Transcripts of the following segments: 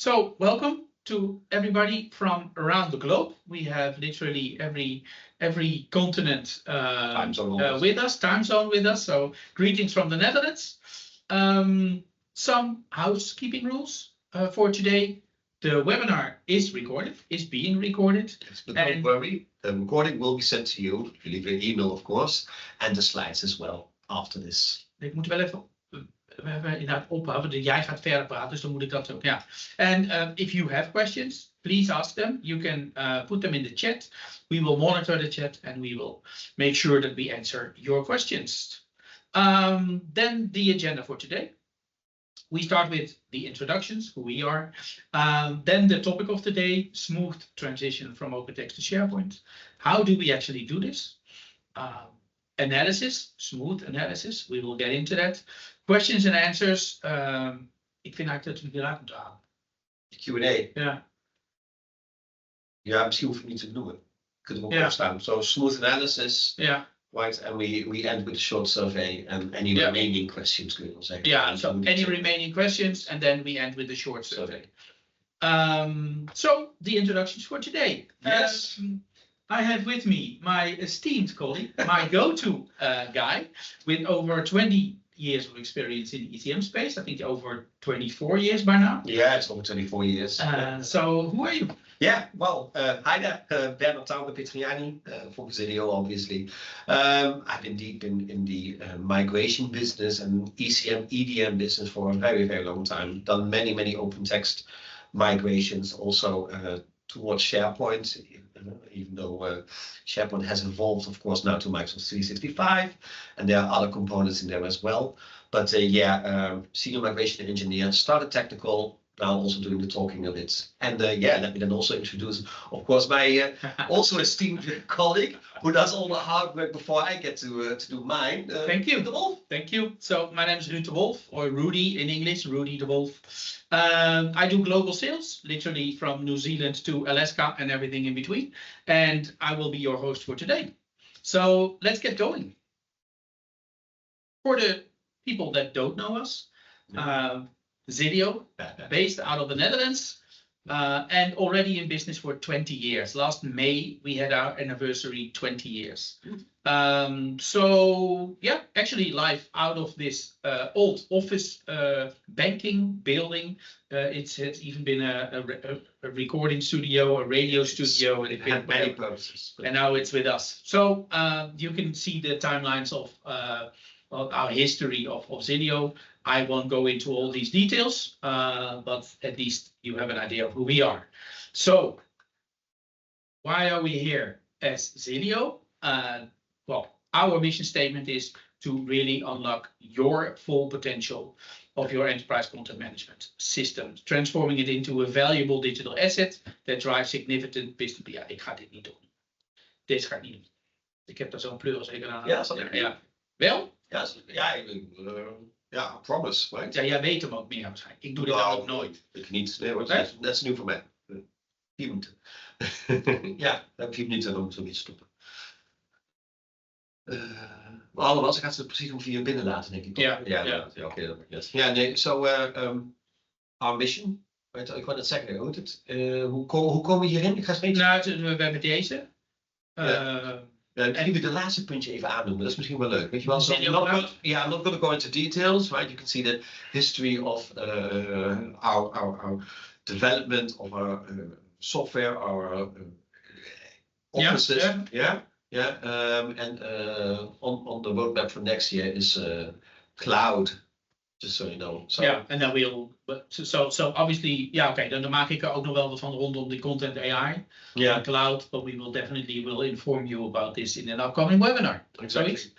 So welcome to everybody from around the globe. We have literally every continent with us, time zone with us. So greetings from the Netherlands. Some housekeeping rules for today. The webinar is being recorded. Yes, but don't worry, the recording will be sent to you. You leave your email, of course, and the slides as well after this. Ik moet wel even. We hebben inderdaad ophouden. Jij gaat verder praten, dus dan moet ik dat ook. Ja. And if you have questions, please ask them. You can put them in the chat. We will monitor the chat and we will make sure that we answer your questions. Then the agenda for today. We start with the introductions, who we are. Then the topic of the day, smooth transition from OpenText to SharePoint. How do we actually do this? Analysis, smooth analysis. We will get into that. Questions and answers. Ik vind eigenlijk dat we die eruit moeten halen. De Q&A? Ja. Ja, misschien hoef je het niet te benoemen. Kunnen we ook opstaan. So smooth analysis. Ja. Right, and we end with a short survey and any remaining questions, kun je wel zeggen. Yeah, so any remaining questions and then we end with a short survey. So the introductions for today. Yes. I have with me my esteemed colleague, my go-to guy with over 20 years of experience in the ECM space. I think over 24 years by now. Yeah, it's over 24 years. So who are you? Yeah, well, hi there, Bernard Tauber-Petriani for Xillio, obviously. I've been deep in the migration business and ECM, EDM business for a very, very long time. Done many OpenText migrations, also towards SharePoint, even though SharePoint has evolved, of course, now to Microsoft 365, and there are other components in there as well. But senior migration engineer, started technical, now also doing the talking a bit. And let me then also introduce, of course, my also esteemed colleague who does all the hard work before I get to do mine. Thank you. De Wolf. Thank you. So my name is Ruud de Wolf, or Rudy in English, Rudy de Wolf. I do global sales, literally from New Zealand to Alaska and everything in between. And I will be your host for today. So let's get going. For the people that don't know us, Xillio, based out of the Netherlands, and already in business for 20 years. Last May, we had our anniversary 20 years. So yeah, actually live out of this old office banking building. It's even been a recording studio, a radio studio, and it had many purposes. And now it's with us. So you can see the timelines of our history of Xillio. I won't go into all these details, but at least you have an idea of who we are. So, why are we here as Xillio? Well, our mission statement is to really unlock your full potential of your enterprise content management system, transforming it into a valuable digital asset that drives significant business. Ja, ik ga dit niet doen. Dit ga ik niet doen. Ik heb daar zo'n pleurenzeker aan. Ja. Wel? Ja, I promise, right? Ja, jij weet hem ook meer waarschijnlijk. Ik doe dit ook nooit. Ik niet. Nee, dat is nieuw voor mij. 4 minuten. Ja, dan heb ik 4 minuten en dan moeten we iets stoppen. Maar alhoewel, ze gaat ze precies om 4 binnen laten, denk ik. Ja. Oké. Ja, nee, so our mission. Right, ik wou net zeggen, hoe komen we hierin? Ik ga spreken. Nou, we hebben deze. Misschien we de laatste puntje even aannoemen. Dat is misschien wel leuk. Weet je wel? So I'm not going to go into details, right? You can see the history of our development of our software, our offices. And on the roadmap for next year is cloud. Just so you know. So, and then we'll. So obviously, dan maak ik er ook nog wel wat van rondom de content AI, cloud, but we will definitely inform you about this in an upcoming webinar. Exactly.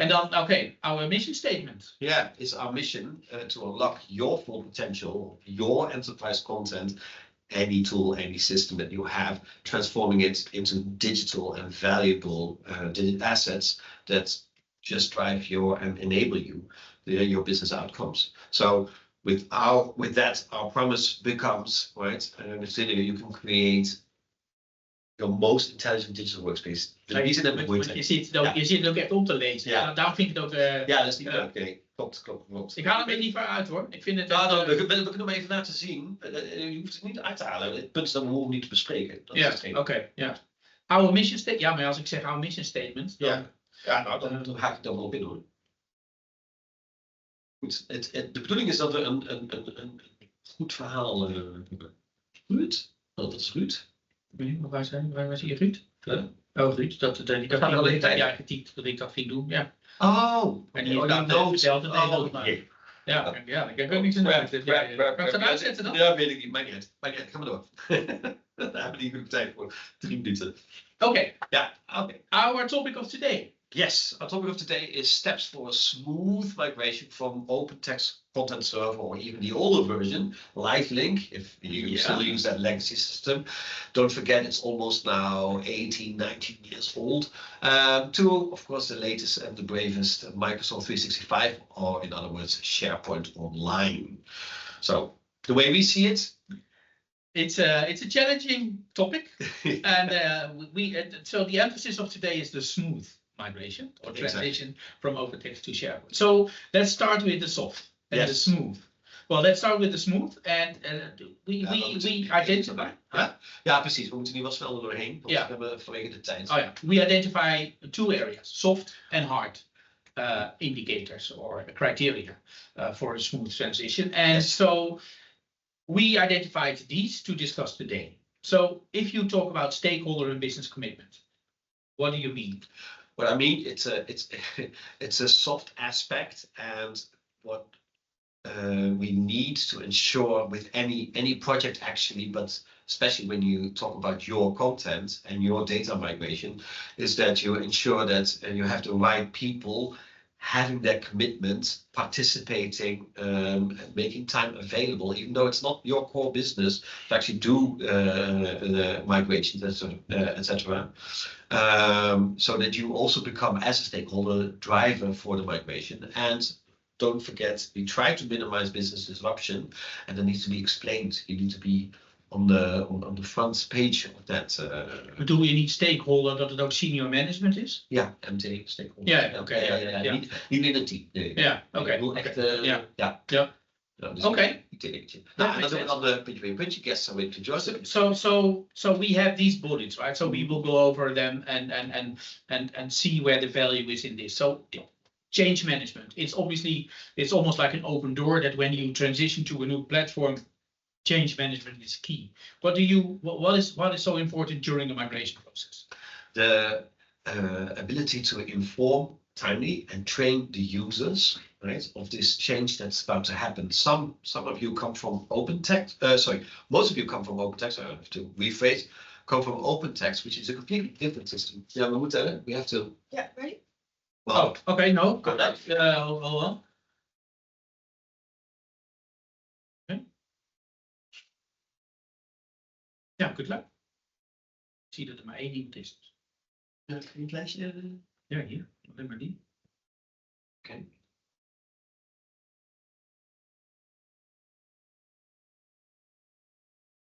And then, our mission statement. Yeah, it's our mission to unlock your full potential of your enterprise content, any tool, any system that you have, transforming it into digital and valuable digital assets that just drive and enable your business outcomes. So with that, our promise becomes, right, with Xillio, you can create your most intelligent digital workspace. Je ziet het ook echt om te lezen. Ja. Daarom vind ik het ook... Ja, dat is niet oké. Klopt. Ik haal hem er niet voor uit hoor. Ik vind het... We kunnen hem even laten zien. Je hoeft het niet uit te halen. Het punt is dat we hoeven niet te bespreken. Oké. Our mission statement. Ja, maar als ik zeg our mission statement, dan... Dan haak ik dan wel op in hoor. Goed, de bedoeling is dat we een goed verhaal hebben. Ruud? Dat is Ruud. Waar was hier Ruud? Huh? Oh, Ruud, dat jij getypt dat ik dat ging doen, ja. Oh, en die heeft dat verteld. Ja, dat kan ik ook niet zo Kan ik dat uitzetten dan? Ja, weet ik niet. Maar niet. Ga maar door. Daar hebben we niet genoeg tijd voor. 3 minuten. Oké. Ja, Our topic of today. Yes, our topic of today is steps for a smooth migration from OpenText content server or even the older version, LiveLink, if you still use that legacy system. Don't forget it's almost now 18, 19 years old. To, of course, the latest and the bravest Microsoft 365, or in other words, SharePoint Online. So, the way we see it, it's a challenging topic, and so the emphasis of today is the smooth migration or transition from OpenText to SharePoint. So let's start with the soft and the smooth. Well, let's start with the smooth, and we identify. Ja, precies. We moeten nu wel snel doorheen, want we hebben vanwege de tijd. Oh yeah, we identify 2 areas: soft and hard indicators or criteria for a smooth transition, and so we identified these to discuss today. So, if you talk about stakeholder and business commitment, what do you mean? What I mean, it's a soft aspect, and what we need to ensure with any project actually, but especially when you talk about your content and your data migration, is that you ensure that you have the right people having their commitment, participating, making time available, even though it's not your core business, to actually do the migrations, etc. So that you also become, as a stakeholder, driver for the migration. And don't forget, we try to minimize business disruption, and that needs to be explained. You need to be on the front page of that. Do we need stakeholder dat het ook senior management is? Ja, MT stakeholder. Ja, oké. Niet in een team. Nee. Ja, oké. Oké. Nou, dan doen we dan puntje guests are with Joseph. So we have these bullets, right? So we will go over them and see where the value is in this. So change management. It's almost like an open door that when you transition to a new platform, change management is key. What is so important during the migration process? The ability to inform timely and train the users, right, of this change that's about to happen. Some of you come from OpenText. Most of you come from OpenText. I have to rephrase. Come from OpenText, which is a completely different system. Yeah, we have to. Yeah, ready? Well, okay, no. Go ahead. Hold on. Ja, good luck. Ik zie dat er maar 1 iemand is. Ja, kun je het lijstje? Ja, hier. Alleen maar die. Oké.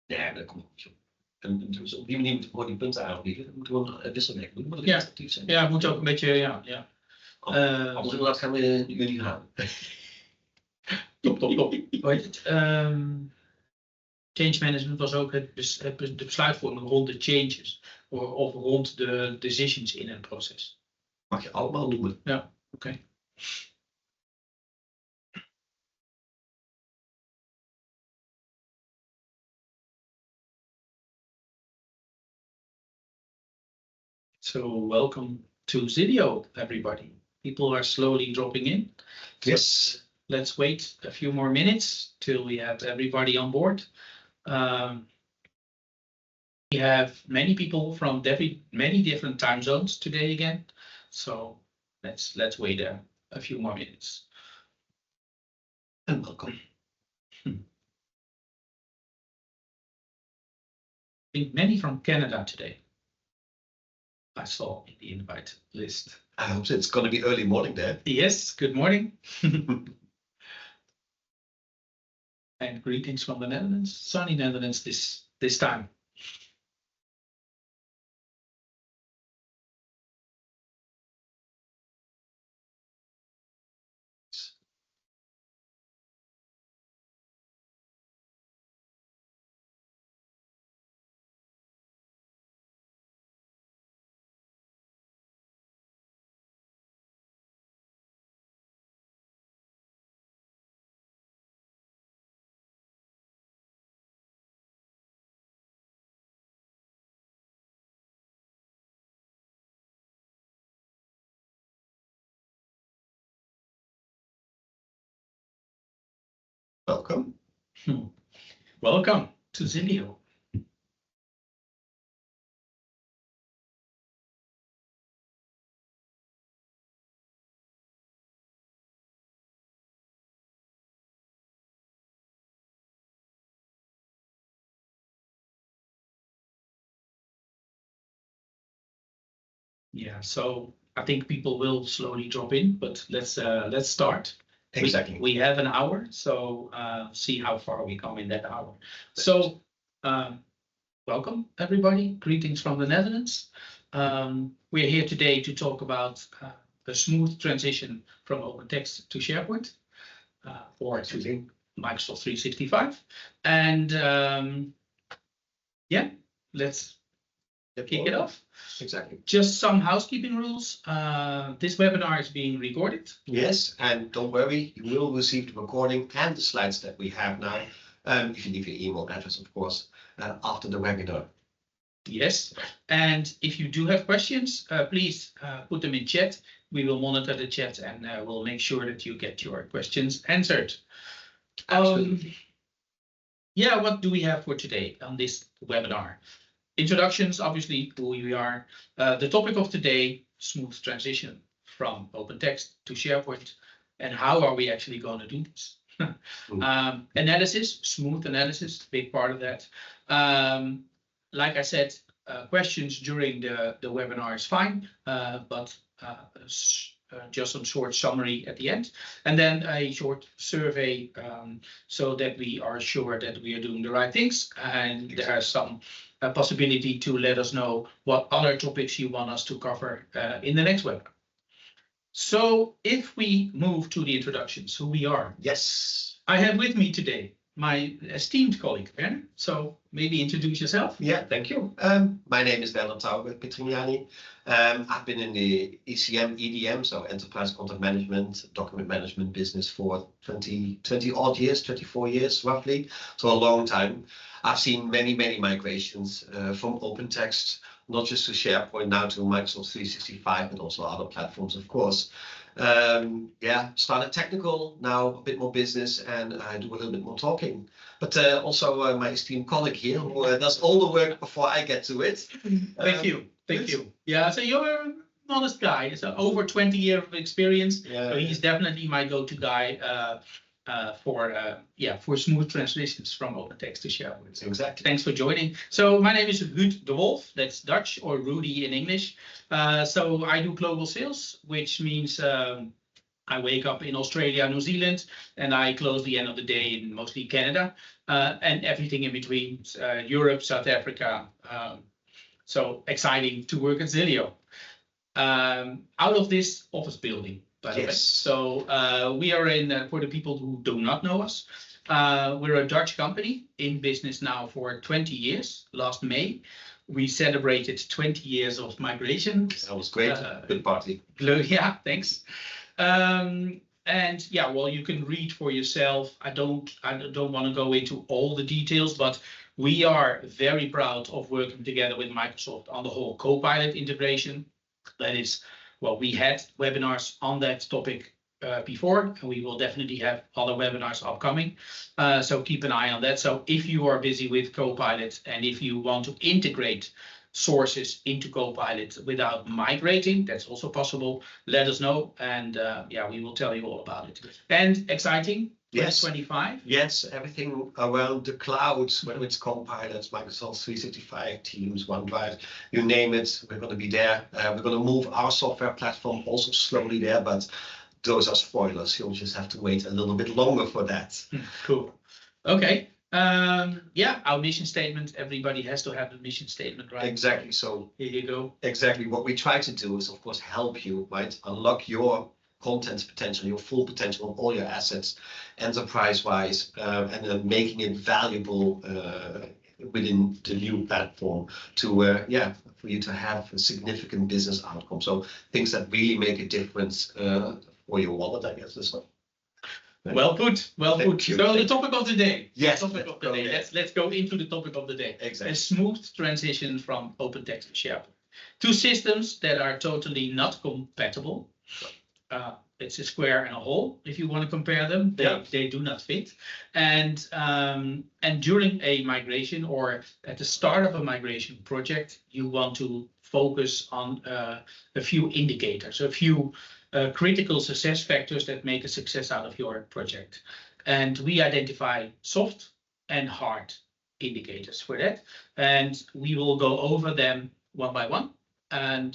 Ja, dat komt goed. En dus op die manier moeten we gewoon die punten aanbieden. Dan moeten we een wisselwerk doen. Moet het actief zijn. Ja, het moet ook een beetje, Anders inderdaad gaan we jullie halen. Top. Hoe heet het? Change management was ook de besluitvorming rond de changes. Of rond de decisions in een proces. Mag je allemaal noemen. Ja, oké. So welcome to Xillio, everybody. People are slowly dropping in. Yes. Let's wait a few more minutes till we have everybody on board. We have many people from many different time zones today again, so let's wait a few more minutes. And welcome. I think many from Canada today. I saw in the invite list. I hope it's going to be early morning there. Yes, good morning. And greetings from the Netherlands, sunny Netherlands this time. Welcome. Welcome to Xillio. Yeah, so I think people will slowly drop in, but let's start. Exactly. We have an hour, so see how far we come in that hour. So welcome everybody. Greetings from the Netherlands. We're here today to talk about a smooth transition from OpenText to SharePoint or to Microsoft 365. And yeah, let's kick it off. Exactly. Just some housekeeping rules. This webinar is being recorded. Yes, and don't worry, you will receive the recording and the slides that we have now, if you leave your email address, of course, after the webinar. Yes, and if you do have questions, please put them in chat. We will monitor the chat and we'll make sure that you get your questions answered. Absolutely. Yeah, what do we have for today on this webinar? Introductions, obviously, who we are. The topic of today, smooth transition from OpenText to SharePoint. And how are we actually going to do this? Analysis, smooth analysis, big part of that. Like I said, questions during the webinar is fine, but just some short summary at the end. And then a short survey so that we are sure that we are doing the right things. And there are some possibility to let us know what other topics you want us to cover in the next webinar. So if we move to the introductions, who we are. Yes. I have with me today my esteemed colleague, Werner. So maybe introduce yourself. Yeah, thank you. My name is Werner Tauber-Petrignani. I've been in the ECM, EDM, so Enterprise Content Management, Document Management business for 20 odd years, 24 years roughly, so a long time. I've seen many migrations from OpenText, not just to SharePoint, now to Microsoft 365, but also other platforms, of course. Yeah, started technical, now a bit more business, and I do a little bit more talking. But also my esteemed colleague here who does all the work before I get to it. Thank you. Yeah, so you're an honest guy. So over 20 years of experience. Yeah, so he's definitely my go-to guy for smooth transitions from OpenText to SharePoint. Exactly. Thanks for joining. So my name is Ruud de Wolf. That's Dutch, or Rudy in English. So I do global sales, which means I wake up in Australia, New Zealand, and I close the end of the day in mostly Canada, and everything in between, Europe, South Africa. So exciting to work at Xillio. Out of this office building, by the way. So we are in, for the people who do not know us, we're a Dutch company in business now for 20 years. Last May, we celebrated 20 years of migration. That was great. Good party. Yeah, thanks. And yeah, well, you can read for yourself. I don't want to go into all the details, but we are very proud of working together with Microsoft on the whole Copilot integration. That is, well, we had webinars on that topic before, and we will definitely have other webinars upcoming. So keep an eye on that. So if you are busy with Copilot and if you want to integrate sources into Copilot without migrating, that's also possible. Let us know, and yeah, we will tell you all about it. And exciting, 2025. Yes, everything around the clouds, whether it's Copilot, Microsoft 365, Teams, OneDrive, you name it, we're going to be there. We're going to move our software platform also slowly there, but those are spoilers. You'll just have to wait a little bit longer for that. Cool. Okay. Yeah, our mission statement, everybody has to have a mission statement, right? Exactly. So here you go. Exactly. What we try to do is, of course, help you, right? Unlock your content potential, your full potential of all your assets, enterprise-wise, and then making it valuable within the new platform to, yeah, for you to have a significant business outcome. So things that really make a difference for your wallet, I guess. Is well put. Well put. So the topic of the day. Yes. Topic of the day. Let's go into the topic of the day. Exactly. A smooth transition from OpenText to SharePoint. Two systems that are totally not compatible. it's a square and a hole. If you want to compare them, they do not fit. And during a migration or at the start of a migration project, you want to focus on a few indicators, a few critical success factors that make a success out of your project. And we identify soft and hard indicators for that, and we will go over them one by one and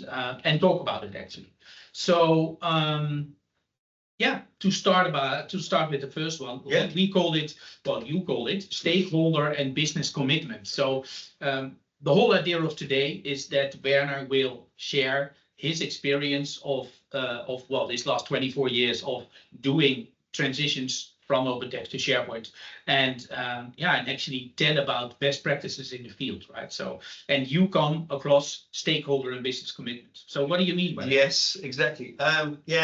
talk about it actually. So yeah, to start with the first one, we call it, well, you call it stakeholder and business commitment. So the whole idea of today is that Werner will share his experience of well, these last 24 years of doing transitions from OpenText to SharePoint, and and actually tell about best practices in the field, right? So, and you come across stakeholder and business commitment. So what do you mean by that? Yes, exactly.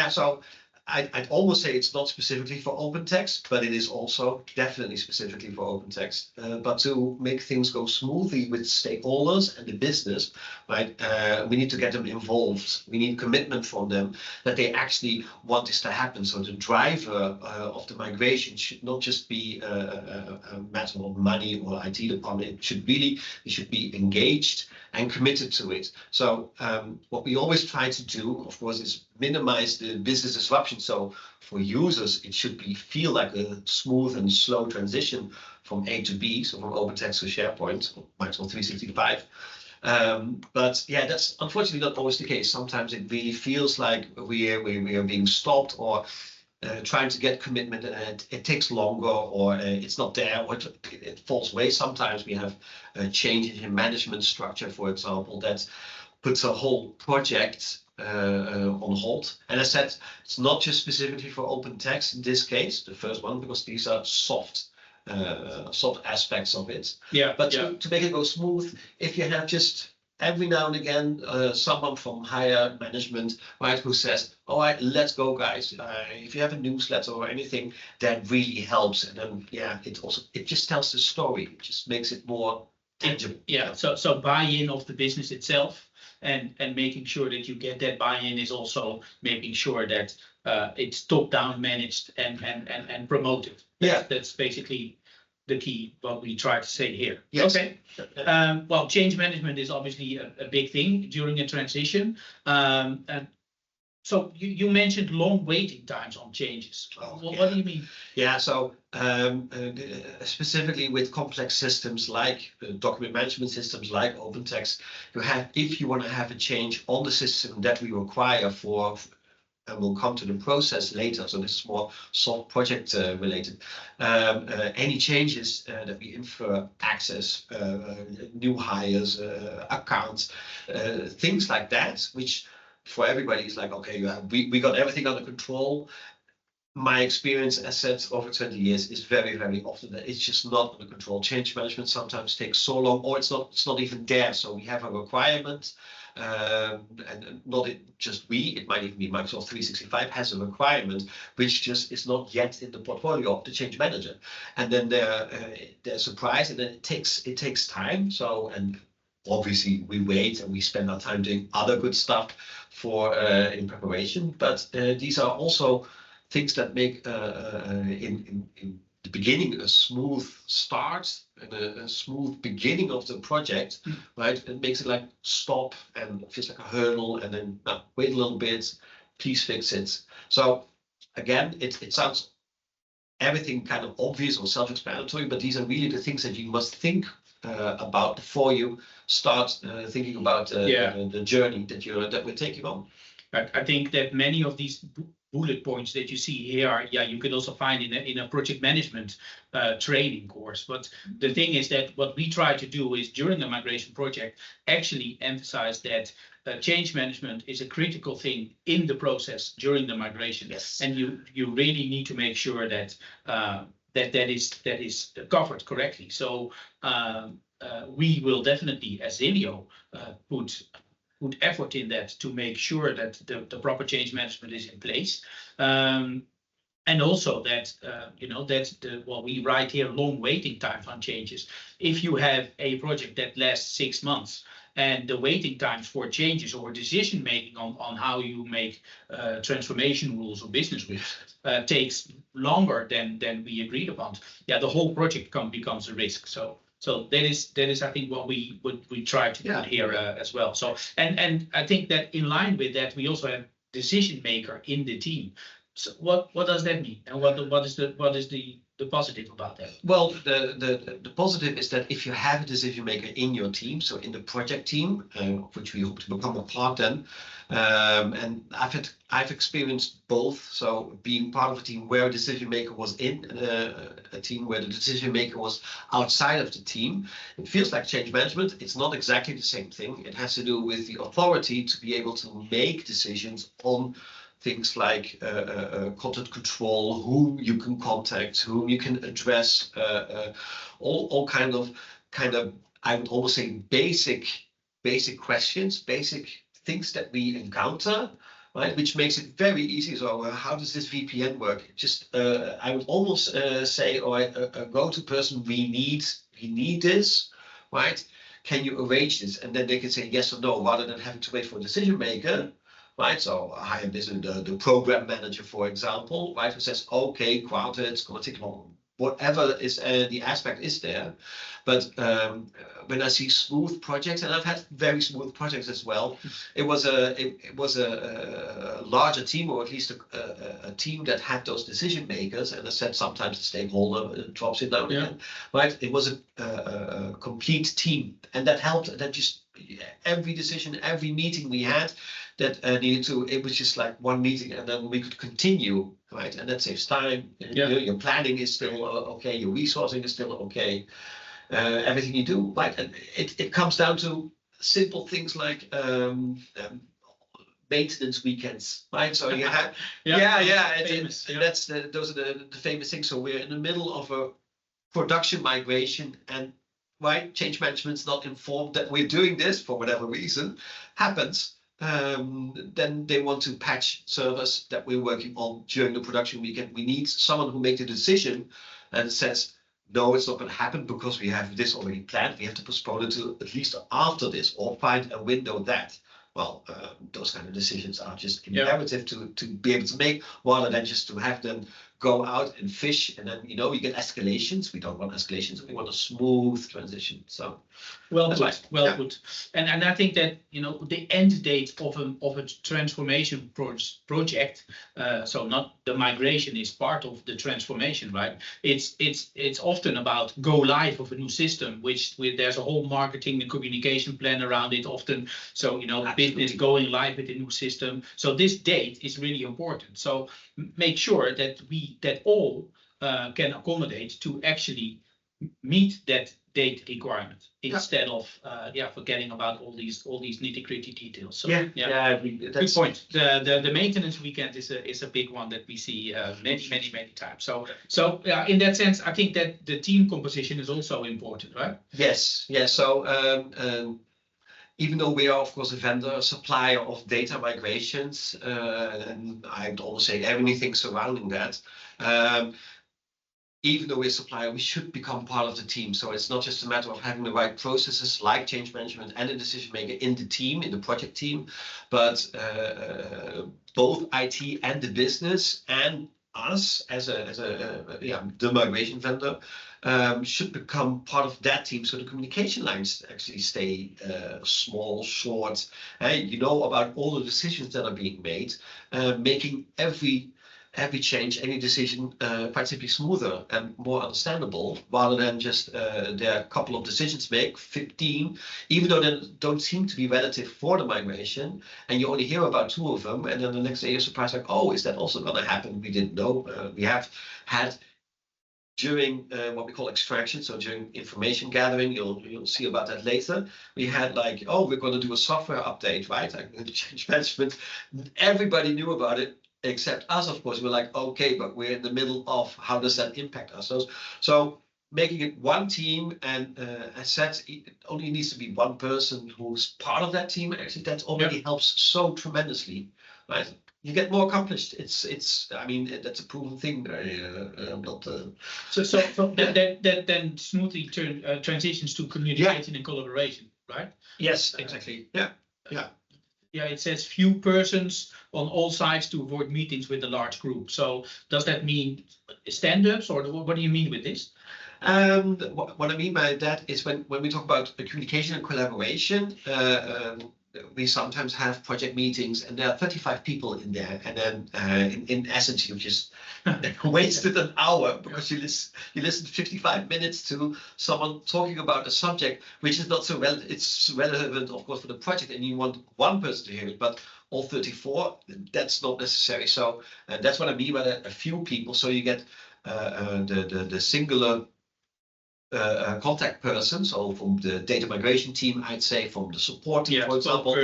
So I'd almost say it's not specifically for OpenText, but it is also definitely specifically for OpenText. But to make things go smoothly with stakeholders and the business, right, we need to get them involved. We need commitment from them that they actually want this to happen. So the driver of the migration should not just be a matter of money or IT department. They should be engaged and committed to it. So what we always try to do, of course, is minimize the business disruption. So for users, it should feel like a smooth and slow transition from A to B, so from OpenText to SharePoint, or Microsoft 365. But yeah, that's unfortunately not always the case. Sometimes it really feels like we are being stopped or trying to get commitment, and it takes longer, or it's not there, or it falls away. Sometimes we have changes in management structure, for example, that puts a whole project on hold. And as I said, it's not just specifically for OpenText in this case, the first one, because these are soft aspects of it. Yeah. But to make it go smooth, if you have just every now and again someone from higher management, right, who says, all right, let's go, guys. If you have a newsletter or anything, that really helps. And then it just tells the story. It just makes it more tangible. Yeah. So buy-in of the business itself. And making sure that you get that buy-in is also making sure that it's top-down managed and promoted. That's basically the key, what we try to say here. Yes. Okay. Well, change management is obviously a big thing during a transition. And so you mentioned long waiting times on changes. What do you mean? Yeah, so specifically with complex systems like document management systems like OpenText, if you want to have a change on the system that we require for, and we'll come to the process later, so this is more soft project related. Any changes that we infer, access, new hires, accounts, things like that, which for everybody is like, okay, we got everything under control. My experience, as said, over 20 years is very, very often that it's just not under control. Change management sometimes takes so long, or it's not even there. So we have a requirement, and not just it might even be Microsoft 365 has a requirement, which just is not yet in the portfolio of the change manager. And then they're surprised, and then it takes time. So, and obviously we wait and we spend our time doing other good stuff for in preparation. But these are also things that make in the beginning a smooth start and a smooth beginning of the project, right? It makes it like stop and feels like a hurdle, and then wait a little bit, please fix it. So again, it sounds everything kind of obvious or self-explanatory, but these are really the things that you must think about before you start thinking about the journey that we're taking on. I think that many of these bullet points that you see here, you could also find in a project management training course. But the thing is that what we try to do is during the migration project actually emphasize that change management is a critical thing in the process during the migration. Yes. And you really need to make sure that that is covered correctly. So we will definitely, as Xillio, put effort in that to make sure that the proper change management is in place. And And also that, that's what we write here, long waiting times on changes. If you have a project that lasts 6 months and the waiting times for changes or decision making on how you make transformation rules or business rules takes longer than we agreed upon, the whole project becomes a risk. So that is I think what we try to put here as well. So and I think that in line with that, we also have decision maker in the team. So what does that mean, and what is the positive about that? Well, the positive is that if you have a decision maker in your team, so in the project team, which we hope to become a part then, and I've experienced both. So being part of a team where a decision maker was in a team where the decision maker was outside of the team, it feels like change management. It's not exactly the same thing. It has to do with the authority to be able to make decisions on things like content control, whom you can contact, whom you can address, all kind of I would almost say basic questions, basic things that we encounter, right? Which makes it very easy. So how does this VPN work? Just I would almost say, a go-to person, we need this, right? Can you arrange this? And then they can say yes or no, rather than having to wait for a decision maker. Right, so hire the program manager, for example, right, who says, okay, granted, it's going to take long, whatever is the aspect is there. But when I see smooth projects, and I've had very smooth projects as well, it was a larger team, or at least a team that had those decision makers. And I said sometimes the stakeholder drops in now and again, right? It was a complete team, and that helped. That just every decision, every meeting we had, that needed to, it was just like one meeting, and then we could continue, right? And that saves time. Your planning is still okay, your resourcing is still okay, everything you do, right? And it comes down to simple things like maintenance weekends, right? So you have that's those are the famous things. So we're in the middle of a production migration, and right, change management's not informed that we're doing this for whatever reason happens. Then they want to patch servers that we're working on during the production weekend. We need someone who makes a decision and says, no, it's not going to happen because we have this already planned. We have to postpone it to at least after this, or find a window that. Well, those kind of decisions are just imperative to be able to make, rather than just to have them go out and fish, and then you get escalations. We don't want escalations. We want a smooth transition. So well put. And I think that the end date of a transformation project. So not the migration is part of the transformation, right? It's often about go live of a new system, which there's a whole marketing and communication plan around it often. So business going live with a new system. So this date is really important. So make sure that all can accommodate to actually meet that date requirement, instead of forgetting about all these nitty-gritty details. So I agree. Good point. The maintenance weekend is a big one that we see many times. So in that sense, I think that the team composition is also important, right? Yes. So even though we are, of course, a vendor, a supplier of data migrations, and I'd always say everything surrounding that, even though we're a supplier, we should become part of the team. So it's not just a matter of having the right processes like change management and a decision maker in the team, in the project team, but both IT and the business and us as the migration vendor should become part of that team, so the communication lines actually stay small, short, and about all the decisions that are being made, making every change, any decision quite simply smoother and more understandable, rather than just there are a couple of decisions make 15, even though they don't seem to be relative for the migration, and you only hear about 2 of them, and then the next day you're surprised, like, oh, is that also going to happen? We didn't know. We have had during what we call extraction, so during information gathering, you'll see about that later. We had like, oh, we're going to do a software update, right? Like change management. Everybody knew about it except us, of course. We're like, okay, but we're in the middle of how does that impact us? So making it one team, and as said, it only needs to be one person who's part of that team. Actually, that already helps so tremendously. right? You get more accomplished. I mean, that's a proven thing. Not. So that then smoothly transitions to communication and collaboration, right? Yes, exactly. Yeah. Yeah, it says few persons on all sides to avoid meetings with a large group. So does that mean stand-ups, or what do you mean with this? What I mean by that is when we talk about communication and collaboration, we sometimes have project meetings and there are 35 people in there, and then in essence you just wasted an hour because you listen 55 minutes to someone talking about a subject which is not so relevant. It's relevant, of course, for the project, and you want one person to hear it, but all 34, that's not necessary. So that's what I mean by a few people. So you get the singular contact person, so from the data migration team, I'd say, from the support team, for example.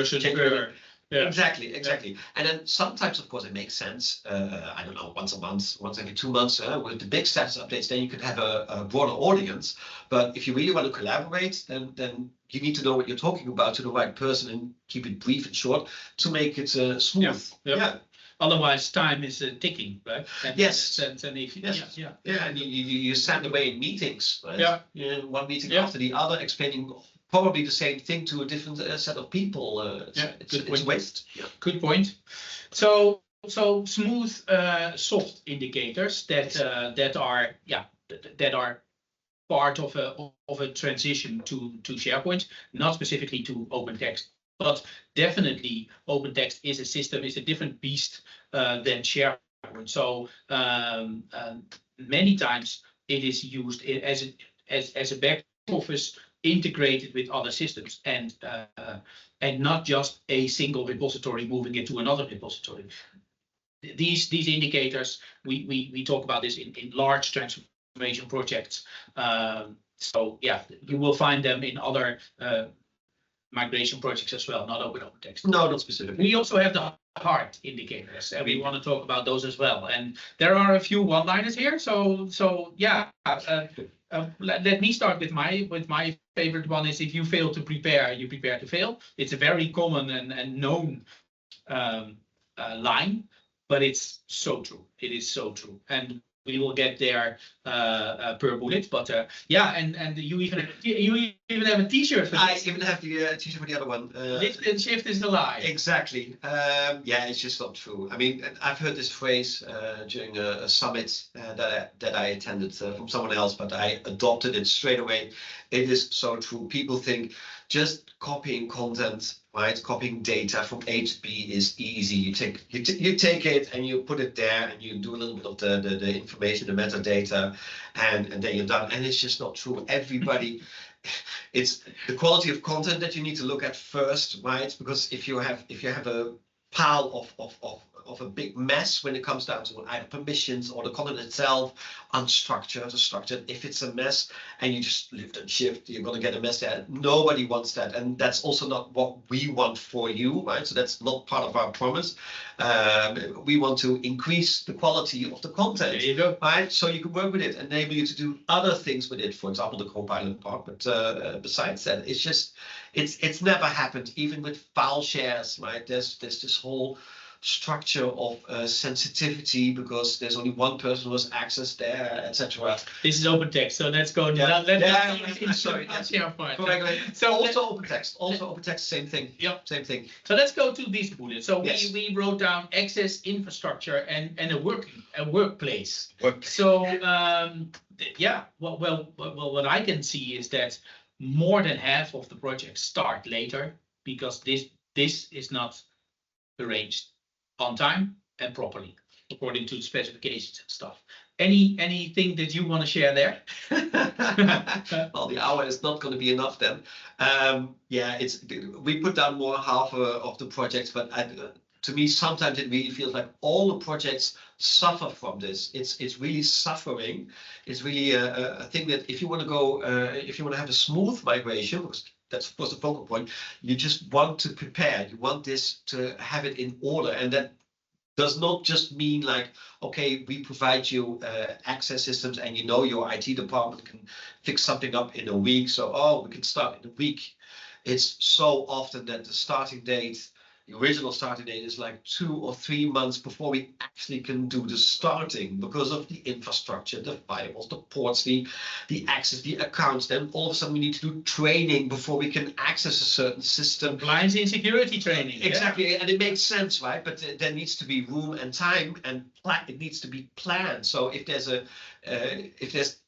Exactly. Yeah. And then sometimes, of course, it makes sense. I don't know, once a month, once every 2 months, with the big status updates, then you could have a broader audience. But if you really want to collaborate, then you need to know what you're talking about to the right person and keep it brief and short to make it smooth. Yeah. Otherwise, time is ticking, right? And yes. And if, yes. Yeah. And you stand away in meetings, right? Yeah. One meeting after the other, explaining probably the same thing to a different set of people. It's waste. Yeah. Good point. So smooth soft indicators that are part of a transition to SharePoint, not specifically to OpenText. But definitely, OpenText is a different beast than SharePoint. So many times it is used as a back office integrated with other systems, and not just a single repository moving it to another repository. These indicators, we talk about this in large transformation projects. So yeah, you will find them in other migration projects as well, not OpenText. No, not specifically. We also have the hard indicators, and we want to talk about those as well. And there are a few one-liners here. So yeah, let me start with my favorite one. Is if you fail to prepare, you prepare to fail. It's a very common and known line, but it's so true. It is so true. And we will get there per bullet, but yeah, and you even have a T-shirt. I even have the T-shirt for the other one. Lift and shift is the lie. Exactly. Yeah, it's just not true. I mean, I've heard this phrase during a summit that I attended from someone else, but I adopted it straight away. It is so true. People think just copying content, right? Copying data from A to B is easy. You take it and you put it there, and you do a little bit of the information, the metadata, and then you're done. And it's just not true. Everybody, it's the quality of content that you need to look at first, right? Because if you have a pile of a big mess when it comes down to either permissions or the content itself, unstructured or structured. If it's a mess and you just lift and shift, you're going to get a mess there. Nobody wants that. And that's also not what we want for you, right? So that's not part of our promise. We want to increase the quality of the content. There you go. Right? So you can work with it, enable you to do other things with it, for example, the Copilot part. But besides that, it's never happened, even with file shares, right? There's this whole structure of sensitivity because there's only one person who has access there, etc. This is OpenText, so let's go. Sorry. SharePoint. So also OpenText, same thing. Yep, same thing. So let's go to these bullets. So yes. we wrote down access, infrastructure, and a workplace. So yeah, well, what I can see is that more than half of the projects start later because this is not arranged on time and properly according to the specifications and stuff. Anything that you want to share there? Well, the hour is not going to be enough then. Yeah, we put down more half of the projects, but to me sometimes it really feels like all the projects suffer from this. It's really suffering. It's really a thing that if you want to go, if you want to have a smooth migration, because that's of course the focal point, you just want to prepare. You want this to have it in order, and that does not just mean like, okay, we provide you access systems and your IT department can fix something up in a week. So, we can start in a week. It's so often that the starting date the original starting date is like 2 or 3 months before we actually can do the starting because of the infrastructure, the firewalls, the ports, the access, the accounts. Then all of a sudden we need to do training before we can access a certain system. Compliance and security training. Exactly, and it makes sense, right? But there needs to be room and time, and it needs to be planned. So if there's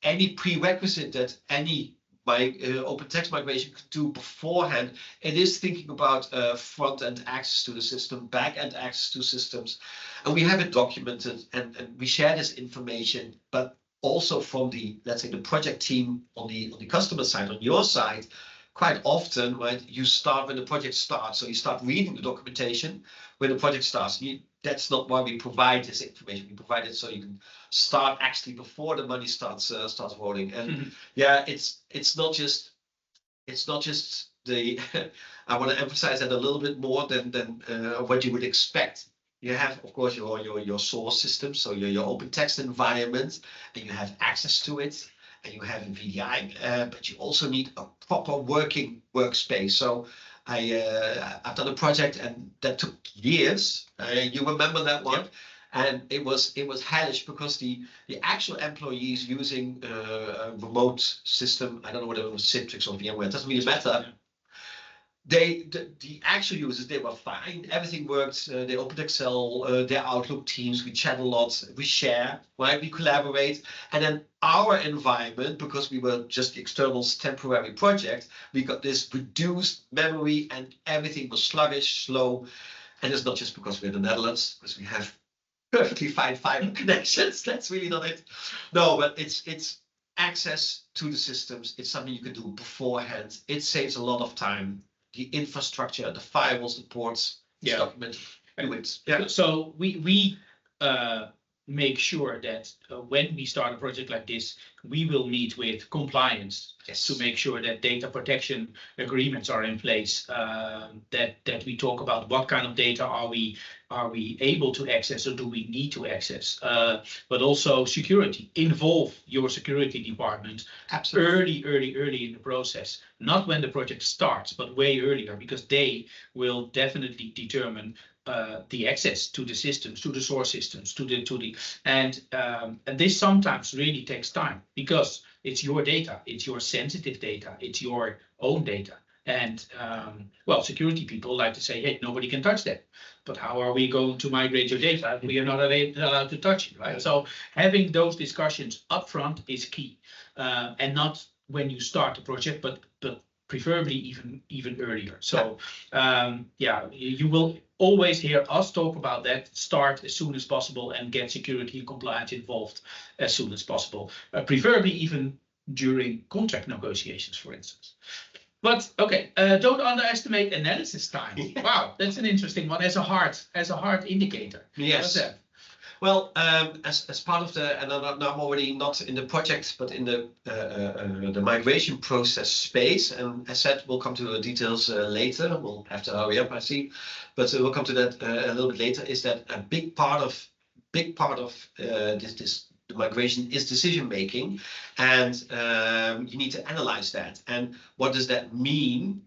any prerequisite that any OpenText migration could do beforehand, it is thinking about front-end access to the system, back-end access to systems, and we have it documented, and we share this information, but also from the, let's say, the project team on the customer side, on your side, quite often, right, you start when the project starts, so you start reading the documentation when the project starts. That's not why we provide this information. We provide it so you can start actually before the money starts rolling. And yeah, it's not just the. I want to emphasize that a little bit more than what you would expect. You have, of course, your source system, so your OpenText environment, and you have access to it, and you have a VDI, but you also need a proper working workspace. So I've done a project and that took years. You remember that one? Yep. And it was hellish because the actual employees using a remote system, I don't know whether it was Citrix or VMware, it doesn't really matter. The actual users, they were fine. Everything worked. They opened Excel, their Outlook teams. We chat a lot. We share, right? We collaborate. And then our environment, because we were just the external's temporary project, we got this reduced memory, and everything was sluggish, slow. And it's not just because we're in the Netherlands, because we have perfectly fine fiber connections. That's really not it. No, but it's access to the systems. It's something you can do beforehand. It saves a lot of time. The infrastructure, the firewalls, the ports, document. Yeah. So we make sure that when we start a project like this, we will meet with compliance to make sure that data protection agreements are in place. That we talk about what kind of data are we able to access, or do we need to access? But also security. Involve your security department early in the process. Not when the project starts, but way earlier, because they will definitely determine the access to the systems, to the source systems, and this sometimes really takes time because it's your data, it's your sensitive data, it's your own data. And well, security people like to say, hey, nobody can touch that. But how are we going to migrate your data if we are not allowed to touch it, right? So having those discussions upfront is key, and not when you start the project, but preferably even earlier. So yeah, you will always hear us talk about that. Start as soon as possible and get security and compliance involved as soon as possible, preferably even during contract negotiations, for instance. But okay, don't underestimate analysis time. Wow, that's an interesting one as a hard indicator. Yes. What's that? Well, as part of the, and I'm already not in the project, but in the migration process space, and as said, we'll come to the details later. We'll have to hurry up, I see, but we'll come to that a little bit later. Is that a big part of the migration is decision making, and you need to analyze that. And what does that mean?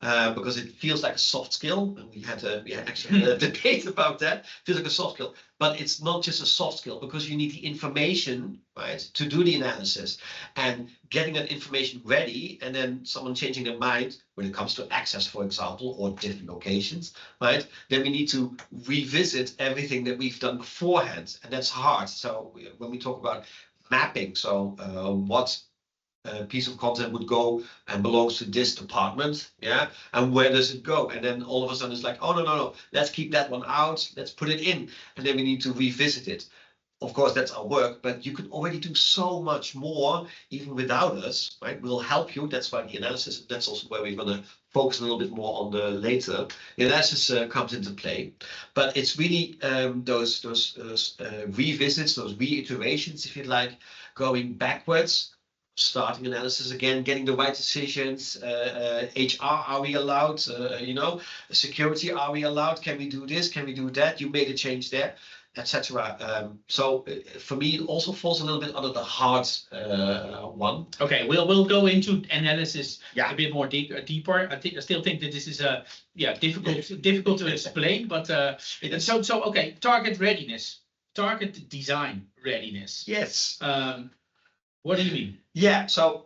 Because it feels like a soft skill, and we had actually a debate about that. It feels like a soft skill, but it's not just a soft skill, because you need the information, right, to do the analysis, and getting that information ready, and then someone changing their mind when it comes to access, for example, or different locations, right? Then we need to revisit everything that we've done beforehand, and that's hard. So when we talk about mapping, so what piece of content would go and belongs to this department, and where does it go? And then all of a sudden it's like, oh no, let's keep that one out, let's put it in, and then we need to revisit it. Of course, that's our work, but you can already do so much more even without us, right? We'll help you. That's why the analysis, that's also where we're going to focus a little bit more on the later. The analysis comes into play, but it's really those revisits, those reiterations, if you like, going backwards, starting analysis again, getting the right decisions. HR, are we allowed? Security, are we allowed? Can we do this? Can we do that? You made a change there. etc. So for me, it also falls a little bit under the hard one. Okay, we'll go into analysis Yeah. a bit more deeper. I still think that this is difficult to explain, but okay, target readiness, target design readiness. Yes. What do you mean? Yeah. So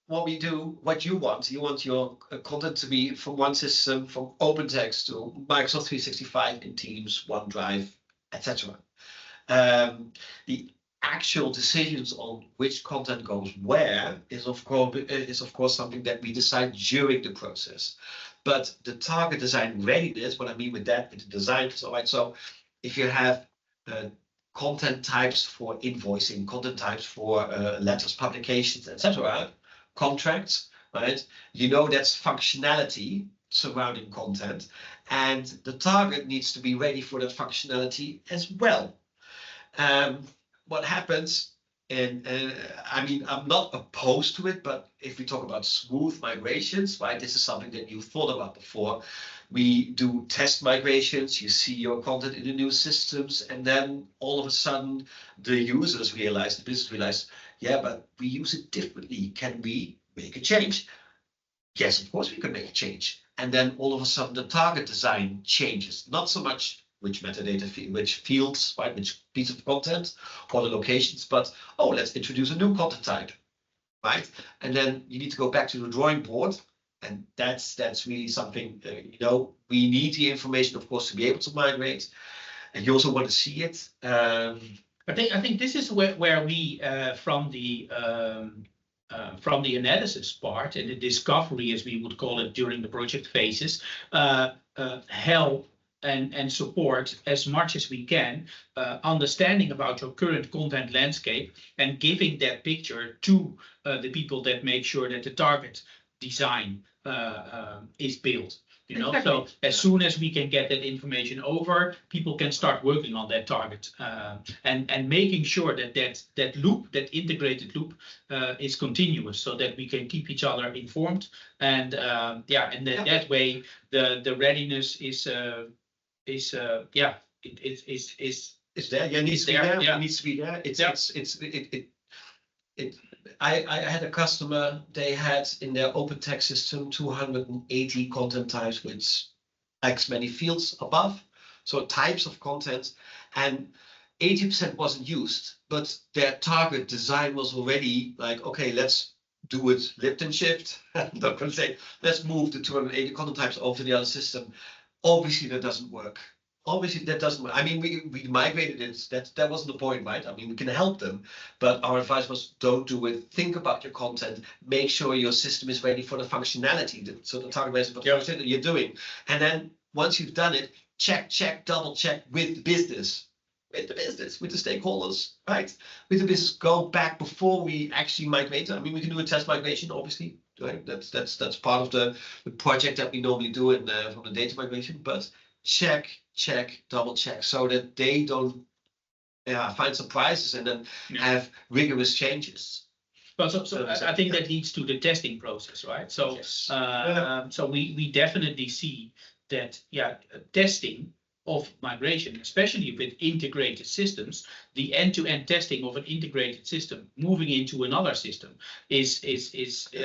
what we do, what you want your content to be from one system, from OpenText to Microsoft 365 in Teams, OneDrive, etc. The actual decisions on which content goes where is of course something that we decide during the process. But the target design readiness, what I mean with that, the design is all right. So if you have content types for invoicing, content types for letters, publications, etc., contracts, right? You know that's functionality surrounding content, and the target needs to be ready for that functionality as well. What happens, and I mean, I'm not opposed to it, but if we talk about smooth migrations, right, this is something that you thought about before. We do test migrations, you see your content in the new systems, and then all of a sudden the users realize, the business realize, yeah, but we use it differently. Can we make a change? Yes, of course we can make a change. And then all of a sudden the target design changes, not so much which metadata, which fields, right, which piece of content or the locations, but oh, let's introduce a new content type, right? And then you need to go back to the drawing board, and that's really something. We need the information, of course, to be able to migrate, and you also want to see it. I think this is where we from the analysis part and the discovery, as we would call it during the project phases, help and support as much as we can, understanding about your current content landscape and giving that picture to the people that make sure that the target design is built. Exactly. So as soon as we can get that information over, people can start working on that target and making sure that loop, that integrated loop, is continuous, so that we can keep each other informed, and that way the readiness is there. It's there. Yeah, it needs to be there. Yeah. It needs to be there. I had a customer, they had in their OpenText system 280 content types with X many fields above, so types of content, and 80% wasn't used, but their target design was already like, okay, let's do it lift and shift. I'm not going to say, let's move the 280 content types over to the other system. Obviously, that doesn't work. Obviously, that doesn't work. I mean, we migrated it. That wasn't the point, right? I mean, we can help them, but our advice was don't do it. Think about your content. Make sure your system is ready for the functionality, so the target management function that you're doing. And then once you've done it, check, double check with the business, with the stakeholders, right? With the business, go back before we actually migrate. I mean, we can do a test migration, obviously. Right? That's part of the project that we normally do from the data migration, but check, double check, so that they don't find surprises and then have rigorous changes. Well, so I think that leads to the testing process, right? So yes. So we definitely see that testing of migration, especially with integrated systems, the end-to-end testing of an integrated system moving into another system is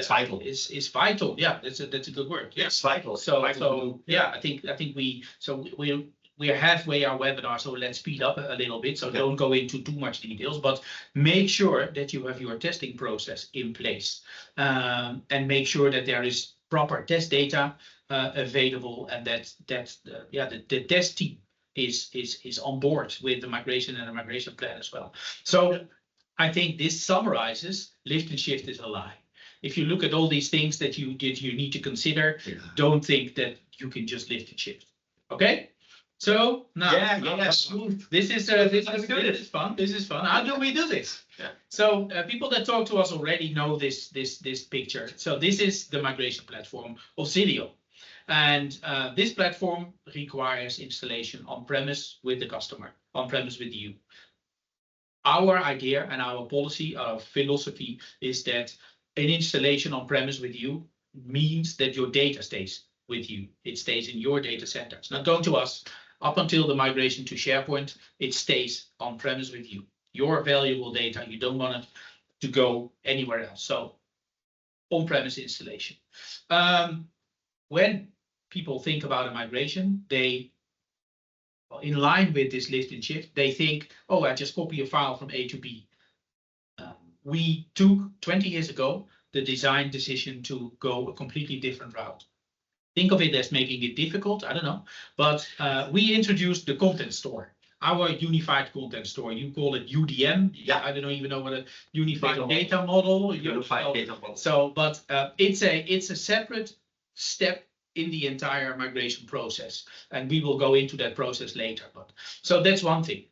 vital. Is vital. Yeah, that's a good word. Yeah, it's vital. So yeah, I think we're halfway our webinar, so let's speed up a little bit. So don't go into too much details, but make sure that you have your testing process in place, and make sure that there is proper test data available, and that the test team is on board with the migration and the migration plan as well. So I think this summarizes lift and shift is a lie. If you look at all these things that you need to consider, don't think that you can just lift and shift. Okay. So now, smooth. This is fun. This is fun. How do we do this? Yeah. So people that talk to us already know this picture. So this is the migration platform of Xillio, and this platform requires installation on premise with the customer, on premise with you. Our idea and our policy, our philosophy is that an installation on premise with you means that your data stays with you. It stays in your data center. It's not going to us. Up until the migration to SharePoint, it stays on-premise with you. Your valuable data, you don't want it to go anywhere else. So on-premise installation. When people think about a migration, they, in line with this lift and shift, they think, oh, I just copy a file from A to B. We took 20 years ago the design decision to go a completely different route. Think of it as making it difficult, I don't know, but we introduced the content store, our unified content store. You call it UDM. Yeah, I don't even know what a unified data model. Unified data model. So, but it's a separate step in the entire migration process, and we will go into that process later. But so that's one thing.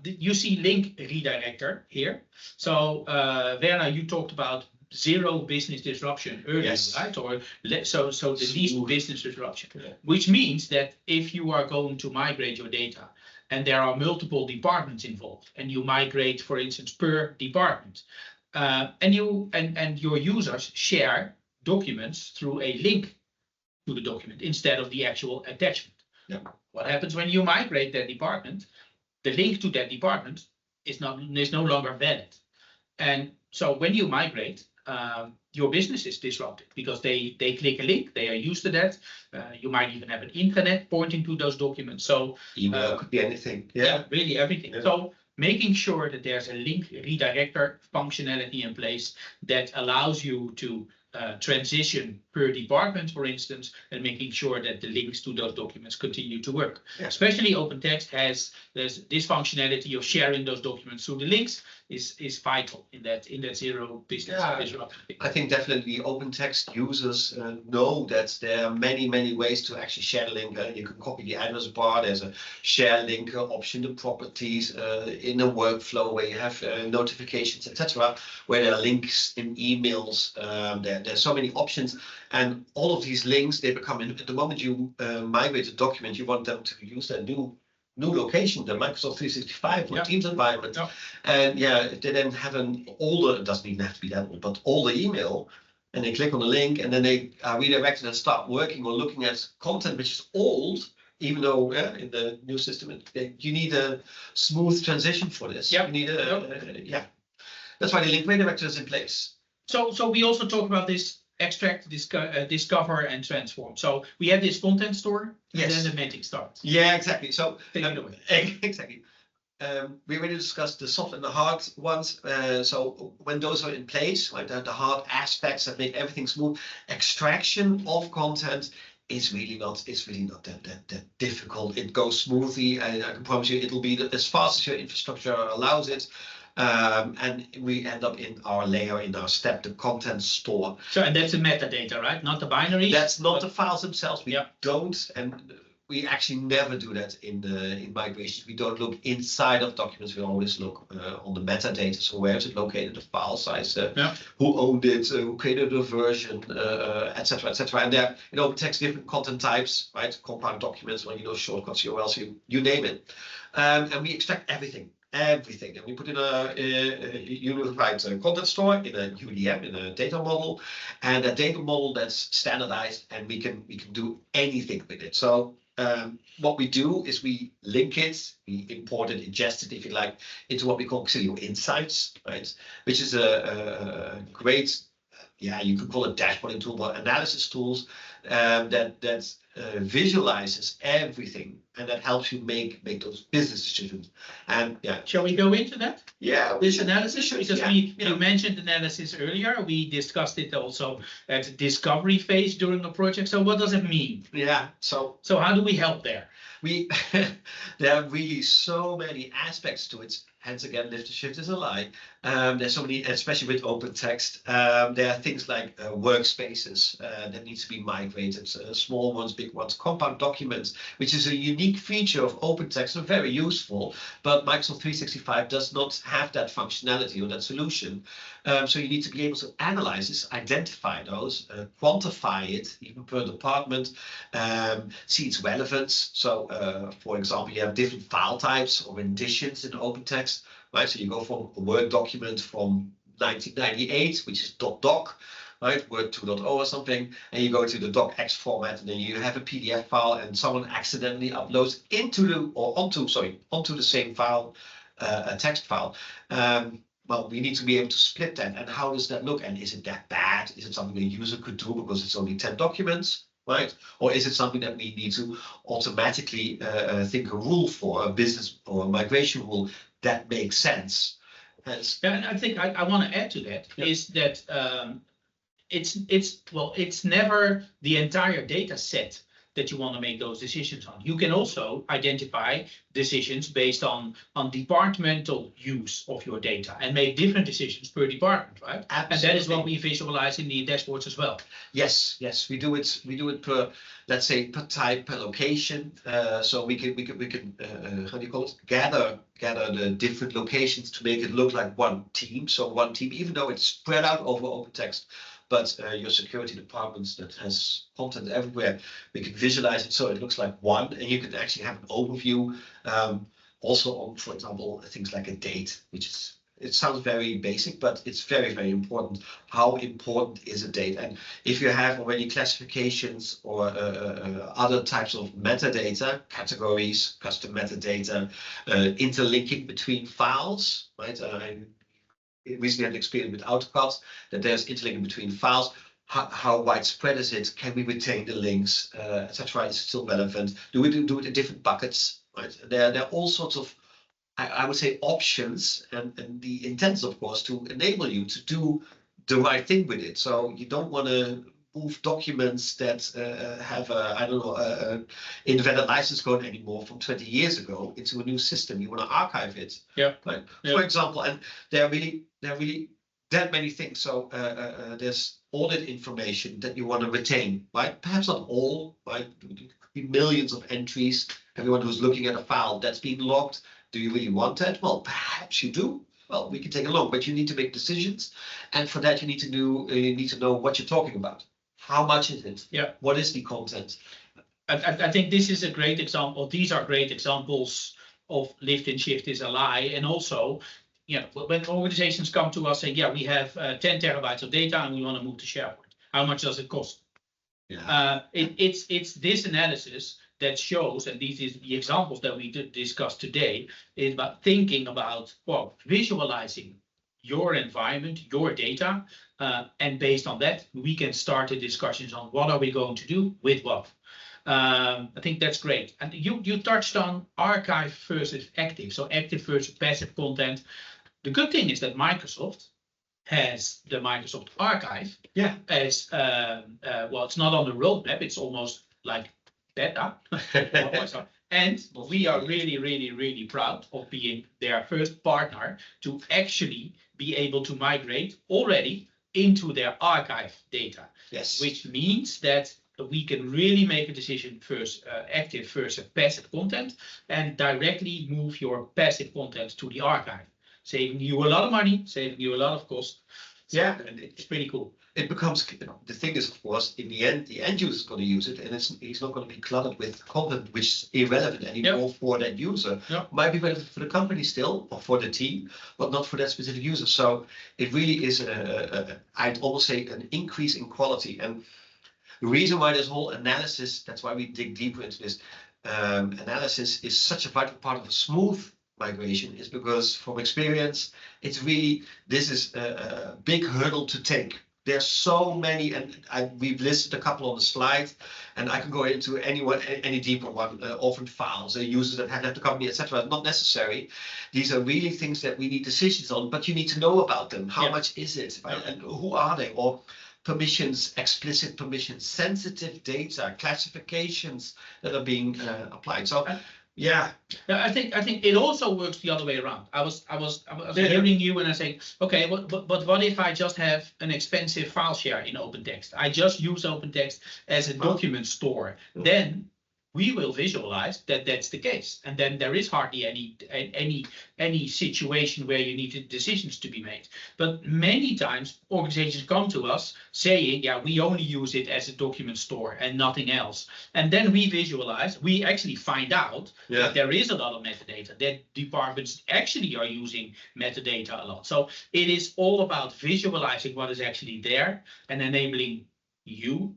You see link redirector here. So Werner, you talked about zero business disruption earlier, yes, right? Or so the least business disruption, yeah, which means that if you are going to migrate your data and there are multiple departments involved, and you migrate, for instance, per department, and your users share documents through a link to the document instead of the actual attachment. Yeah. What happens when you migrate that department? The link to that department is no longer valid. And so when you migrate, your business is disrupted because they click a link, they are used to that. You might even have an intranet pointing to those documents. So email could be anything. Yeah, really everything. Yeah. So making sure that there's a link redirector functionality in place that allows you to transition per department, for instance, and making sure that the links to those documents continue to work. Yeah. Especially OpenText has this functionality of sharing those documents through the links is vital in that zero business disruption. I think definitely OpenText users know that there are many ways to actually share the link. You can copy the address bar. There's a share link option, the properties in a workflow where you have notifications, etc., where there are links in emails. There's so many options, and all of these links, they become, at the moment you migrate a document, you want them to use their new location, the Microsoft 365 or Teams environment. And they then have an older, it doesn't even have to be that old, but older email, and they click on the link, and then they are redirected and start working or looking at content which is old, even though in the new system, you need a smooth transition for this. You need that's why the link redirector is in place. So we also talk about this extract, discover, and transform. So we have this content store, and then the magic starts. Yeah, exactly. So exactly. We already discussed the soft and the hard ones. So when those are in place, like the hard aspects that make everything smooth, extraction of content is really not that difficult. It goes smoothly, and I can promise you it'll be as fast as your infrastructure allows it. And we end up in our layer, in our step, the content store. So, and that's the metadata, right? Not the binaries? That's not the files themselves. We don't, and we actually never do that in migrations. We don't look inside of documents. We always look on the metadata. So where is it located, the file size, who owned it, who created the version, etc., etc. And there, OpenText different content types, right? Compound documents, or shortcuts, URLs, you name it. And we extract everything, and we put in a unified content store, in a UDM, in a data model, and a data model that's standardized, and we can do anything with it. So what we do is we link it, we import it, ingest it, if you like, into what we call Xillio Insights, right? Which is a great, you could call it dashboarding tool, but analysis tools that visualizes everything, and that helps you make those business decisions. And shall we go into that? Yeah, this analysis, because you mentioned analysis earlier. We discussed it also at the discovery phase during the project. So what does it mean? Yeah. So how do we help there? There are really so many aspects to it. Hence again, lift and shift is a lie. There's so many, especially with OpenText. There are things like workspaces that needs to be migrated, small ones, big ones, compound documents, which is a unique feature of OpenText and very useful. But Microsoft 365 does not have that functionality or that solution. So you need to be able to analyze this, identify those, quantify it, even per department, see its relevance. So, for example, you have different file types or renditions in OpenText. Right, so you go from a Word document from 1998, which is .doc, right? Word 2.0 or something, and you go to the docx format, and then you have a PDF file, and someone accidentally uploads onto the same file, a text file. Well, we need to be able to split that. And how does that look? And is it that bad? Is it something a user could do because it's only 10 documents, right? Or is it something that we need to automatically think a rule for, a business or a migration rule that makes sense? Yeah, and I think I want to add to that is that it's never the entire data set that you want to make those decisions on. You can also identify decisions based on departmental use of your data and make different decisions per department, right? Absolutely. And that is what we visualize in the dashboards as well. Yes, we do it per, let's say, per type, per location. So we can how do you call it? Gather the different locations to make it look like one team. So one team, even though it's spread out over OpenText. But your security departments that has content everywhere, we can visualize it so it looks like one, and you can actually have an overview also on, for example, things like a date, which is, it sounds very basic, but it's very, very important. How important is a date? And if you have already classifications or other types of metadata, categories, custom metadata, interlinking between files, right? Recently had experience with AutoCAD that there's interlinking between files. How widespread is it? Can we retain the links, etc.? Is it still relevant? Do we do it in different buckets? Right? There are all sorts of, I would say, options, and the intent is, of course, to enable you to do the right thing with it. So you don't want to move documents that have a invalid license code anymore from 20 years ago into a new system. You want to archive it. Yeah. Right? Yeah. For example, and there are really that many things. So there's audit information that you want to retain, right? Perhaps not all, right? There could be millions of entries. Everyone who's looking at a file that's being logged, do you really want that? Well, perhaps you do. Well, we can take a look, but you need to make decisions, and for that you need to know what you're talking about. How much is it? Yeah. What is the content? I think this is a great example. These are great examples of lift and shift is a lie. And also, when organizations come to us saying, yeah, we have 10 terabytes of data and we want to move to SharePoint. How much does it cost? Yeah. It's this analysis that shows, and these is the examples that we did discuss today, is about thinking about, well, visualizing your environment, your data, and based on that, we can start the discussions on what are we going to do with what. I think that's great. And you touched on archive versus active, so active versus passive content. The good thing is that Microsoft has the Microsoft Archive as, well, it's not on the roadmap, it's almost like beta. And we are really, really, really proud of being their first partner to actually be able to migrate already into their archive data. Yes. Which means that we can really make a decision first, active versus passive content, and directly move your passive content to the archive, saving you a lot of money, saving you a lot of cost. So yeah, and it's pretty cool. It becomes, the thing is, of course, in the end user is going to use it, and he's not going to be cluttered with content which is irrelevant anymore for that user. Might be relevant for the company still, or for the team, but not for that specific user. So it really is, I'd almost say, an increase in quality. And the reason why this whole analysis, that's why we dig deeper into this, analysis is such a vital part of a smooth migration, is because from experience, it's really, this is a big hurdle to take. There's so many, and we've listed a couple on the slide, and I can go into any deeper one, orphan files, users that have left the company, etc. Not necessary. These are really things that we need decisions on, but you need to know about them. How much is it, right? And who are they? Or permissions, explicit permissions, sensitive data, classifications that are being applied. So. Yeah, I think it also works the other way around. I was hearing you and I say, okay, but what if I just have an expensive file share in OpenText? I just use OpenText as a document store. Then we will visualize that that's the case. And then there is hardly any situation where you need decisions to be made. But many times organizations come to us saying, yeah, we only use it as a document store and nothing else. And then we visualize, we actually find out that there is a lot of metadata, that departments actually are using metadata a lot. So it is all about visualizing what is actually there and enabling you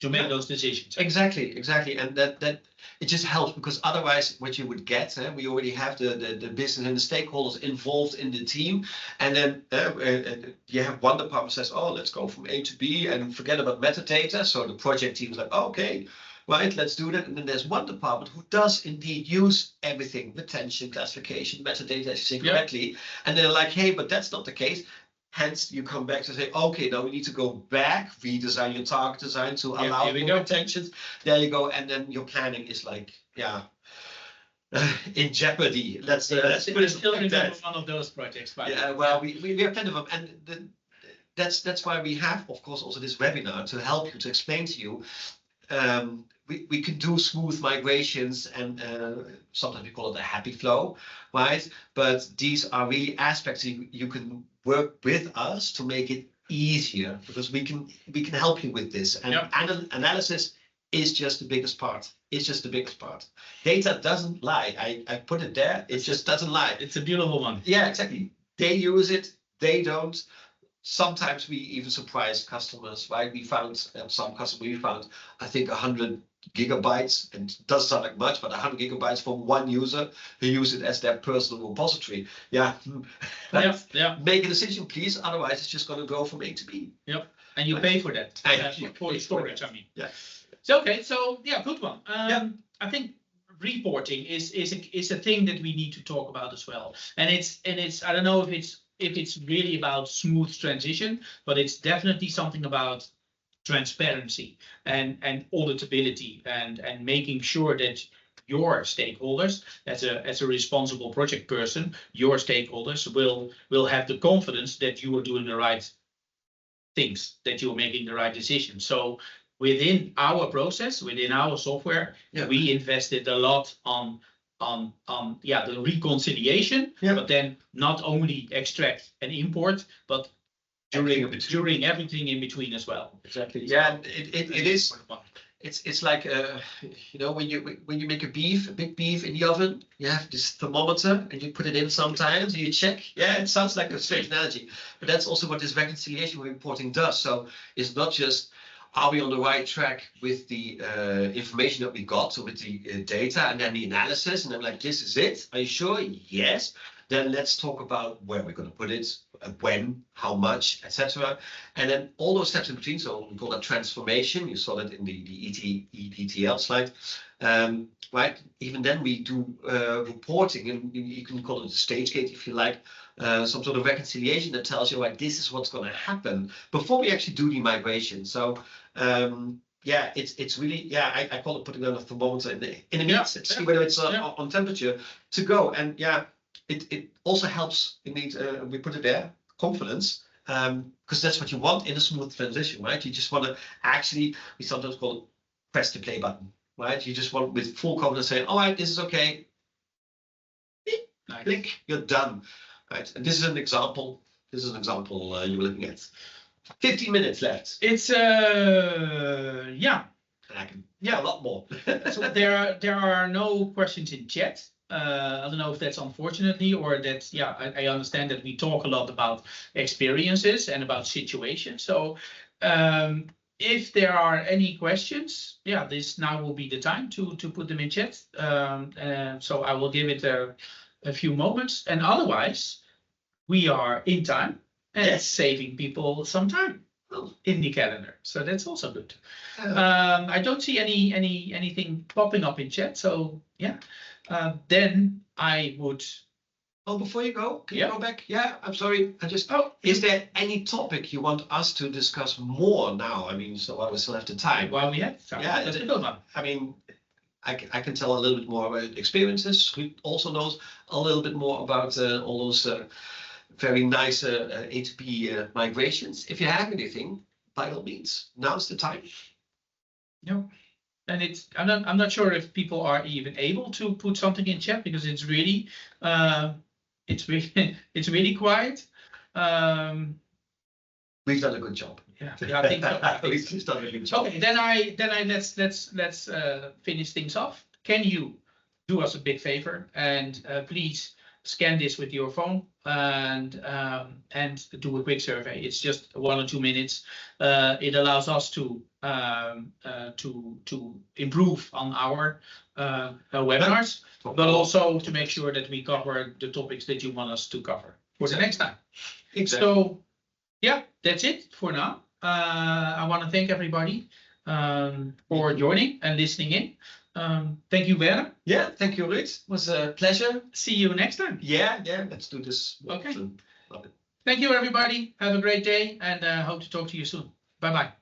to make those decisions. Exactly, and that it just helps, because otherwise what you would get, we already have the business and the stakeholders involved in the team, and then you have one department says, oh, let's go from A to B and forget about metadata. So the project team is like, oh, okay, right, let's do that. And then there's one department who does indeed use everything, retention, classification, metadata, as you say correctly, and they're like, hey, but that's not the case. Hence, you come back to say, okay, now we need to go back, redesign your target design to allow more retentions. There you go, and then your planning is like, in jeopardy. Let's put it still like that. One of those projects, right? Yeah, well, we have plenty of them, and that's why we have, of course, also this webinar to help you, to explain to you. We can do smooth migrations, and sometimes we call it a happy flow, right? But these are really aspects you can work with us to make it easier, because we can help you with this. And analysis is just the biggest part. It's just the biggest part. Data doesn't lie. I put it there. It just doesn't lie. It's a beautiful one. Yeah, exactly. They use it. They don't. Sometimes we even surprise customers, right? We found some customers, I think 100 gigabytes, and it doesn't sound like much, but 100 gigabytes from one user who use it as their personal repository. Make a decision, please. Otherwise, it's just going to go from A to B. Yep. And you pay for that. For the storage, I mean. Yeah. So, okay. So, yeah, good one. I think reporting is a thing that we need to talk about as well. And it's I don't know if it's really about smooth transition, but it's definitely something about transparency and auditability and making sure that your stakeholders, as a responsible project person, your stakeholders will have the confidence that you are doing the right things, that you're making the right decisions. So within our process, within our software, we invested a lot on the reconciliation, but then not only extract and import, but during everything in between as well. Exactly. Yeah, it is. It's like when you make a big beef in the oven, you have this thermometer and you put it in sometimes and you check. Yeah, it sounds like a strange analogy, but that's also what this reconciliation reporting does. So it's not just, are we on the right track with the information that we got, so with the data and then the analysis, and I'm like, this is it. Are you sure? Yes. Then let's talk about where we're going to put it, when, how much, etc. And then all those steps in between. So we call that transformation. You saw that in the ETL slide, right? Even then we do reporting, and you can call it a stage gate if you like, some sort of reconciliation that tells you, like, this is what's going to happen before we actually do the migration. So it's really, I call it putting on a thermometer in the meat, see whether it's on temperature to go. And it also helps, indeed, we put it there, confidence, because that's what you want in a smooth transition, right? You just want to actually, we sometimes call it press the play button, right? You just want with full confidence saying, all right, this is okay. Click, you're done, right? And this is an example. You were looking at. 15 minutes left. It's And I can a lot more. So there are no questions in chat. I don't know if that's unfortunately or that's, I understand that we talk a lot about experiences and about situations. So if there are any questions, this now will be the time to put them in chat. So I will give it a few moments, and otherwise we are in time and saving people some time in the calendar. So that's also good. I don't see anything popping up in chat. So then I would. Oh, before you go, can you go back? Yeah, I'm sorry. Is there any topic you want us to discuss more now? I mean, so while we still have the time. While we have time. Yeah, that's a good one. I mean, I can tell a little bit more about experiences. He also knows a little bit more about all those very nice A to B migrations. If you have anything, by all means, now's the time. No. And I'm not sure if people are even able to put something in chat because it's really it's really quiet. We've done a good job. Yeah, I think so. We've just done a good job. Okay, then I let's finish things off. Can you do us a big favor and please scan this with your phone and do a quick survey. It's just 1 or 2 minutes. It allows us to improve on our webinars, but also to make sure that we cover the topics that you want us to cover for the next time. Exactly. So yeah, that's it for now. I want to thank everybody for joining and listening in. Thank you, Werner. Yeah, thank you, Ruud. It was a pleasure. See you next time. Yeah, let's do this. Okay. Thank you, everybody. Have a great day and hope to talk to you soon. Bye-bye.